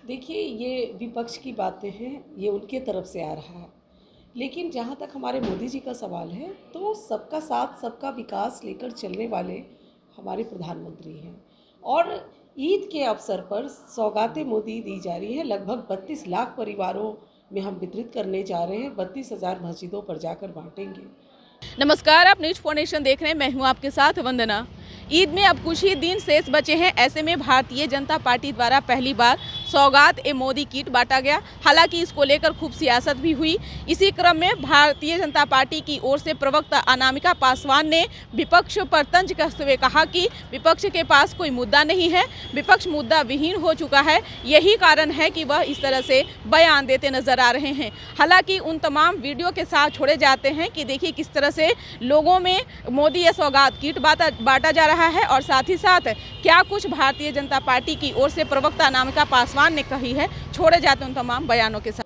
देखिए, ये विपक्ष की बातें हैं, ये उनके तरफ से आ रहा है। लेकिन जहाँ तक हमारे मोदी जी का सवाल है, तो सबका साथ, सबका विकास लेकर चलने वाले हमारे प्रधानमंत्री हैं। और ईद के अवसर पर सौगातें मोदी दी जा रही हैं, लगभग 32 लाख परिवारों में हम वितरित करने जा रहे हैं, 32,000 मस्जिदों पर जाकर बाँटेंगे। नमस्कार, आप न्यूज फाउंडेशन देख रहे हैं। मैं हूं आपके साथ वंदना। ईद में अब कुछ ही दिन शेष बचे हैं। ऐसे में भारतीय जनता पार्टी द्वारा पहली बार सौगात ए मोदी किट बांटा गया। हालांकि इसको लेकर खूब सियासत भी हुई। इसी क्रम में भारतीय जनता पार्टी की ओर से प्रवक्ता अनामिका पासवान ने विपक्ष पर तंज कसते हुए कहा कि विपक्ष के पास कोई मुद्दा नहीं है, विपक्ष मुद्दा विहीन हो चुका है। यही कारण है कि वह इस तरह से बयान देते नजर आ रहे हैं। हालांकि उन तमाम वीडियो के साथ छोड़े जाते हैं कि देखिए किस तरह से लोगों में मोदी या सौगात किट बांटा जा रहा है, और साथ ही साथ क्या कुछ भारतीय जनता पार्टी की ओर से प्रवक्ता अनामिका पासवान ने कही है। छोड़े जाते उन तमाम बयानों के साथ।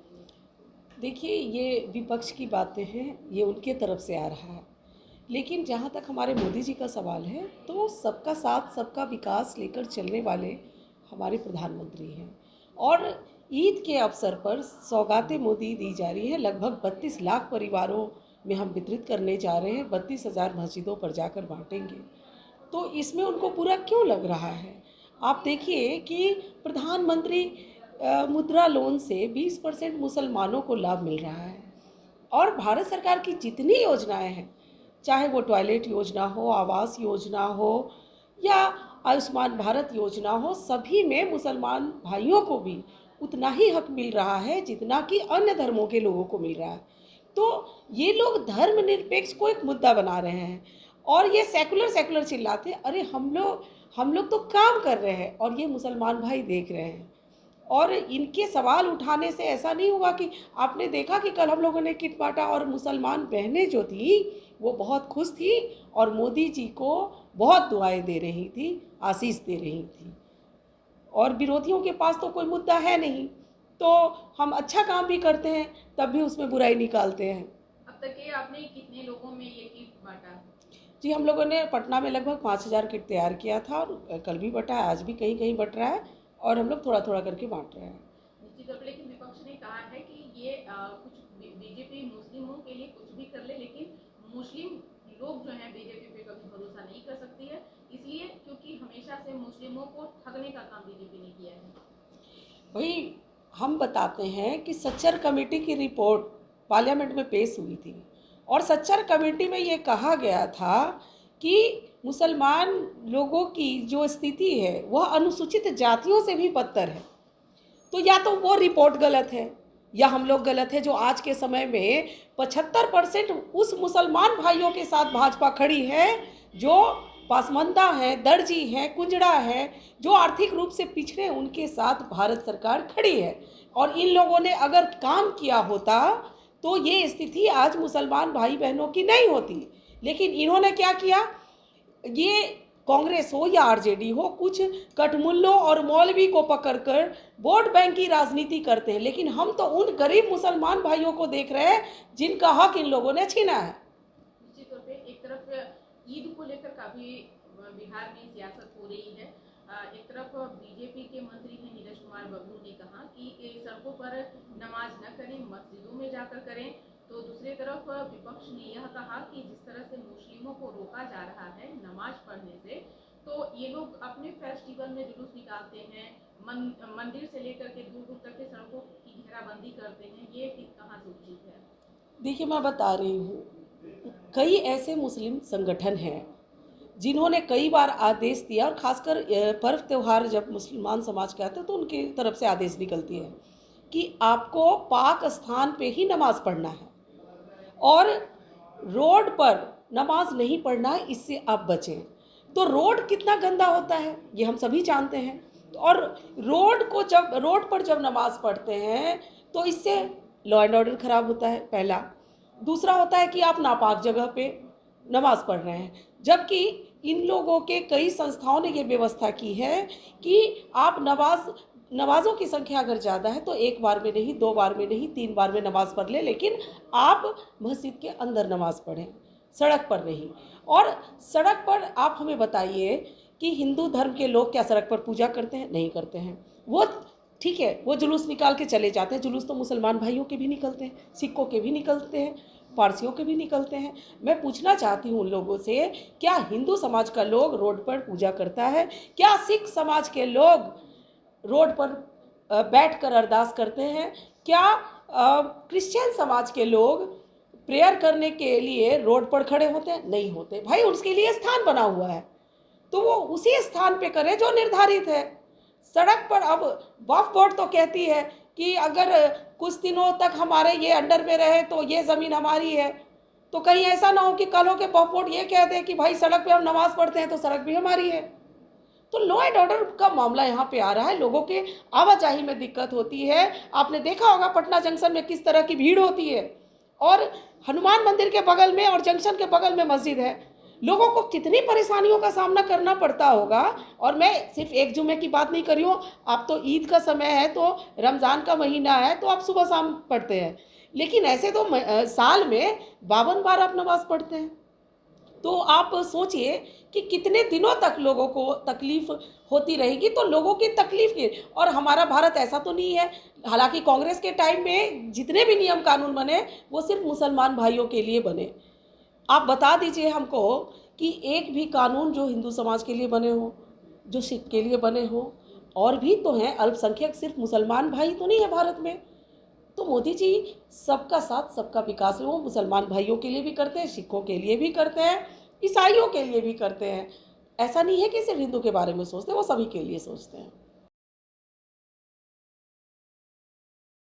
देखिए, ये विपक्ष की बातें हैं, ये उनके तरफ से आ रहा है। लेकिन जहाँ तक हमारे मोदी जी का सवाल है, तो सबका साथ, सबका विकास लेकर चलने वाले हमारे प्रधानमंत्री हैं। और ईद के अवसर पर सौगातें मोदी दी जा रही हैं, लगभग 32 लाख परिवारों में हम वितरित करने जा रहे हैं, 32,000 मस्जिदों पर जाकर बाँटेंगे। तो इसमें उनको बुरा क्यों लग रहा है? आप देखिए कि प्रधानमंत्री मुद्रा लोन से 20% मुसलमानों को लाभ मिल रहा है। और भारत सरकार की जितनी योजनाएं हैं, चाहे वो टॉयलेट योजना हो, आवास योजना हो या आयुष्मान भारत योजना हो, सभी में मुसलमान भाइयों को भी उतना ही हक मिल रहा है जितना कि अन्य धर्मों के लोगों को मिल रहा है। तो ये लोग धर्मनिरपेक्ष को एक मुद्दा बना रहे हैं और ये सेकुलर सेकुलर चिल्लाते हैं। अरे हम लोग तो काम कर रहे हैं और ये मुसलमान भाई देख रहे हैं। और इनके सवाल उठाने से ऐसा नहीं होगा कि आपने देखा कि कल हम लोगों ने किट बांटा और मुसलमान बहनें जो थी वो बहुत खुश थी और मोदी जी को बहुत दुआएं दे रही थी, आशीष दे रही थी। और विरोधियों के पास तो कोई मुद्दा है नहीं, तो हम अच्छा काम भी करते हैं तब भी उसमें बुराई निकालते हैं। अब तक ये आपने कितने लोगों में ये किट बांटा? जी, हम लोगों ने पटना में लगभग 5,000 किट तैयार किया था और कल भी बटा है, आज भी कहीं कहीं बट रहा है और हम लोग थोड़ा थोड़ा करके बांट रहे हैं। निश्चित तौर पर, लेकिन विपक्ष ने कहा है कि ये कुछ बीजेपी मुस्लिमों के लिए कुछ भी कर ले, लेकिन मुस्लिम लोग जो हैं बीजेपी पे कभी भरोसा नहीं कर सकती है, इसलिए क्योंकि हमेशा से मुस्लिमों को ठगने का काम बीजेपी ने किया है। वही हम बताते हैं कि सच्चर कमेटी की रिपोर्ट पार्लियामेंट में पेश हुई थी और सच्चर कमेटी में ये कहा गया था कि मुसलमान लोगों की जो स्थिति है वह अनुसूचित जातियों से भी बदतर है। तो या तो वो रिपोर्ट गलत है या हम लोग गलत है, जो आज के समय में 75% उस मुसलमान भाइयों के साथ भाजपा खड़ी है जो पासमंदा है, दर्जी है, कुंजड़ा है, जो आर्थिक रूप से पिछड़े, उनके साथ भारत सरकार खड़ी है। और इन लोगों ने अगर काम किया होता तो ये स्थिति आज मुसलमान भाई बहनों की नहीं होती। लेकिन इन्होंने क्या किया, ये कांग्रेस हो या आरजेडी हो, कुछ कटमुल्लों और मौलवी को पकड़कर वोट बैंक की राजनीति करते हैं। लेकिन हम तो उन गरीब मुसलमान भाइयों को देख रहे हैं जिनका हक इन लोगों ने छीना है। निश्चित तौर पे एक तरफ ईद को लेकर काफी बिहार में सियासत हो रही है। एक तरफ बीजेपी के मंत्री हैं नीरज कुमार बबलू ने कहा कि सड़कों पर नमाज न करें, मस्जिदों में जाकर करें। तो दूसरी तरफ विपक्ष ने यह कहा कि जिस तरह से मुस्लिमों को रोका जा रहा है नमाज पढ़ने से, तो ये लोग अपने फेस्टिवल में जुलूस निकालते हैं, मंदिर से लेकर के दूर दूर तक के सड़कों की घेराबंदी करते हैं। ये कहाँ से उचित है? देखिए, मैं बता रही हूँ, कई ऐसे मुस्लिम संगठन हैं जिन्होंने कई बार आदेश दिया, और खासकर पर्व त्यौहार जब मुसलमान समाज के आते हैं तो उनकी तरफ से आदेश निकलती है कि आपको पाक स्थान पे ही नमाज पढ़ना है और रोड पर नमाज नहीं पढ़ना है, इससे आप बचें। तो रोड कितना गंदा होता है ये हम सभी जानते हैं। और रोड पर जब नमाज पढ़ते हैं तो इससे लॉ एंड ऑर्डर खराब होता है, पहला। दूसरा होता है कि आप नापाक जगह पे नमाज पढ़ रहे हैं, जबकि इन लोगों के कई संस्थाओं ने ये व्यवस्था की है कि आप नमाजों की संख्या अगर ज़्यादा है तो एक बार में नहीं, 2 बार में नहीं, 3 बार में नमाज पढ़ लें, लेकिन आप मस्जिद के अंदर नमाज पढ़ें, सड़क पर नहीं। और सड़क पर आप हमें बताइए कि हिंदू धर्म के लोग क्या सड़क पर पूजा करते हैं? नहीं करते हैं। वो ठीक है, वो जुलूस निकाल के चले जाते हैं। जुलूस तो मुसलमान भाइयों के भी निकलते हैं, सिखों के भी निकलते हैं, पारसियों के भी निकलते हैं। मैं पूछना चाहती हूँ उन लोगों से, क्या हिंदू समाज का लोग रोड पर पूजा करता है? क्या सिख समाज के लोग रोड पर बैठकर अरदास करते हैं? क्या क्रिश्चियन समाज के लोग प्रेयर करने के लिए रोड पर खड़े होते हैं? नहीं होते भाई, उसके लिए स्थान बना हुआ है, तो वो उसी स्थान पे करे जो निर्धारित है। सड़क पर अब वक्फ बोर्ड तो कहती है कि अगर कुछ दिनों तक हमारे ये अंडर में रहे तो ये ज़मीन हमारी है, तो कहीं ऐसा ना हो कि कल हो के वक्फ बोर्ड ये कह दे कि भाई सड़क पे हम नमाज़ पढ़ते हैं तो सड़क भी हमारी है। तो लॉ एंड ऑर्डर का मामला यहाँ पे आ रहा है, लोगों के आवाजाही में दिक्कत होती है। आपने देखा होगा पटना जंक्शन में किस तरह की भीड़ होती है, और हनुमान मंदिर के बगल में और जंक्शन के बगल में मस्जिद है, लोगों को कितनी परेशानियों का सामना करना पड़ता होगा। और मैं सिर्फ एक जुमे की बात नहीं कर रही हूँ, आप तो ईद का समय है, तो रमज़ान का महीना है, तो आप सुबह शाम पढ़ते हैं, लेकिन ऐसे तो साल में 52 बार आप नमाज़ पढ़ते हैं। तो आप सोचिए कि कितने दिनों तक लोगों को तकलीफ़ होती रहेगी। तो लोगों की तकलीफ़ की, और हमारा भारत ऐसा तो नहीं है, हालांकि कांग्रेस के टाइम में जितने भी नियम कानून बने वो सिर्फ मुसलमान भाइयों के लिए बने। आप बता दीजिए हमको कि एक भी कानून जो हिंदू समाज के लिए बने हो, जो सिख के लिए बने हो, और भी तो हैं अल्पसंख्यक, सिर्फ मुसलमान भाई तो नहीं है भारत में। तो मोदी जी सबका साथ सबका विकास है, वो मुसलमान भाइयों के लिए भी करते हैं, सिखों के लिए भी करते हैं, ईसाइयों के लिए भी करते हैं। ऐसा नहीं है कि सिर्फ हिंदू के बारे में सोचते हैं, वो सभी के लिए सोचते हैं।